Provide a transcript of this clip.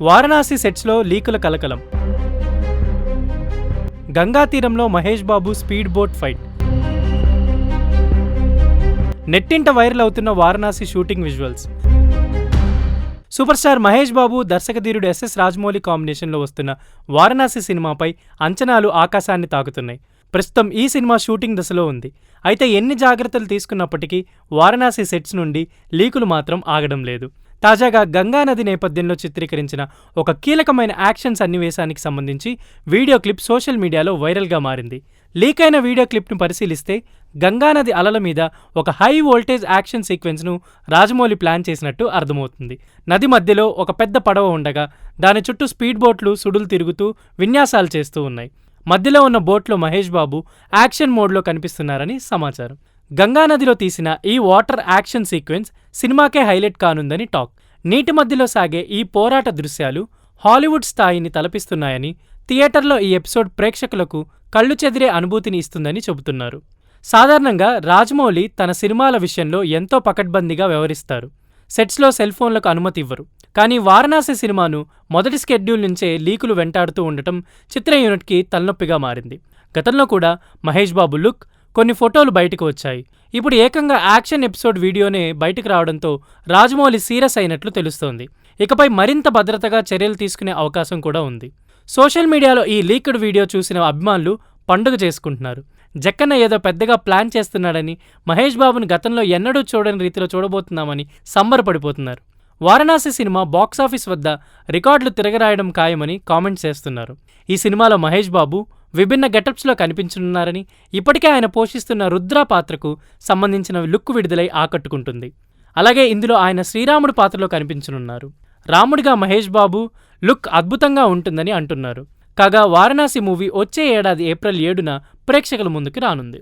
వారణాసి సెట్స్లో లీకుల కలకలం. గంగా తీరంలో Mahesh Babu speed boat fight. నెట్టింట వైరల్ అవుతున్న Varanasi shooting visuals. Super star Mahesh Babu, దర్శకధీరుడు ఎస్ఎస్ రాజమౌళి కాంబినేషన్లో వస్తున్న వారణాసి సినిమాపై అంచనాలు ఆకాశాన్ని తాకుతున్నాయి. ప్రస్తుతం ఈ సినిమా షూటింగ్ దశలో ఉంది. అయితే ఎన్ని జాగ్రత్తలు తీసుకున్నప్పటికీ వారణాసి సెట్స్ నుండి లీకులు మాత్రం ఆగడం లేదు. తాజాగా గంగానది నేపథ్యంలో చిత్రీకరించిన ఒక కీలకమైన యాక్షన్ సన్నివేశానికి సంబంధించి వీడియో క్లిప్ సోషల్ మీడియాలో వైరల్గా మారింది. లీక్ అయిన వీడియో క్లిప్ను పరిశీలిస్తే గంగానది అలల మీద ఒక హై వోల్టేజ్ యాక్షన్ సీక్వెన్స్ను రాజమౌళి ప్లాన్ చేసినట్టు అర్థమవుతుంది. నది మధ్యలో ఒక పెద్ద పడవ ఉండగా దాని చుట్టూ స్పీడ్ బోట్లు సుడులు తిరుగుతూ విన్యాసాలు చేస్తూ ఉన్నాయి. మధ్యలో ఉన్న బోట్లో మహేష్ బాబు యాక్షన్ మోడ్లో కనిపిస్తున్నారని సమాచారం. గంగానదిలో తీసిన ఈ వాటర్ యాక్షన్ సీక్వెన్స్ సినిమాకే హైలైట్ కానుందని టాక్. నీటి మధ్యలో సాగే ఈ పోరాట దృశ్యాలు హాలీవుడ్ స్థాయిని తలపిస్తున్నాయని, థియేటర్లో ఈ ఎపిసోడ్ ప్రేక్షకులకు కళ్ళు చెదిరే అనుభూతిని ఇస్తుందని చెబుతున్నారు. సాధారణంగా రాజమౌళి తన సినిమాల విషయంలో ఎంతో పకడ్బందీగా వ్యవహరిస్తారు. సెట్స్లో సెల్ ఫోన్లకు అనుమతి ఇవ్వరు. కానీ వారణాసి సినిమాను మొదటి స్కెడ్యూల్ నుంచే లీకులు వెంటాడుతూ ఉండటం చిత్ర యూనిట్కి తలనొప్పిగా మారింది. గతంలో కూడా మహేష్ బాబు లుక్, కొన్ని ఫోటోలు బయటకు వచ్చాయి. ఇప్పుడు ఏకంగా యాక్షన్ ఎపిసోడ్ వీడియోనే బయటకు రావడంతో రాజమౌళి సీరియస్ అయినట్లు తెలుస్తోంది. ఇకపై మరింత భద్రతగా చర్యలు తీసుకునే అవకాశం కూడా ఉంది. సోషల్ మీడియాలో ఈ లీక్డ్ వీడియో చూసిన అభిమానులు పండుగ చేసుకుంటున్నారు. జక్కన్న ఏదో పెద్దగా ప్లాన్ చేస్తున్నాడని, మహేష్ బాబుని గతంలో ఎన్నడూ చూడని రీతిలో చూడబోతున్నామని సంబరపడిపోతున్నారు. వారణాసి సినిమా బాక్సాఫీస్ వద్ద రికార్డులు తిరగరాయడం ఖాయమని కామెంట్స్ చేస్తున్నారు. ఈ సినిమాలో మహేష్ బాబు విభిన్న గెటప్స్లో కనిపించనున్నారని, ఇప్పటికే ఆయన పోషిస్తున్న రుద్ర పాత్రకు సంబంధించిన లుక్ విడుదలై ఆకట్టుకుంటుంది. అలాగే ఇందులో ఆయన శ్రీరాముడు పాత్రలో కనిపించనున్నారు. రాముడిగా మహేష్ బాబు లుక్ అద్భుతంగా ఉంటుందని అంటున్నారు. కాగా వారణాసి మూవీ వచ్చే ఏడాది ఏప్రిల్ 7న ప్రేక్షకుల ముందుకు రానుంది.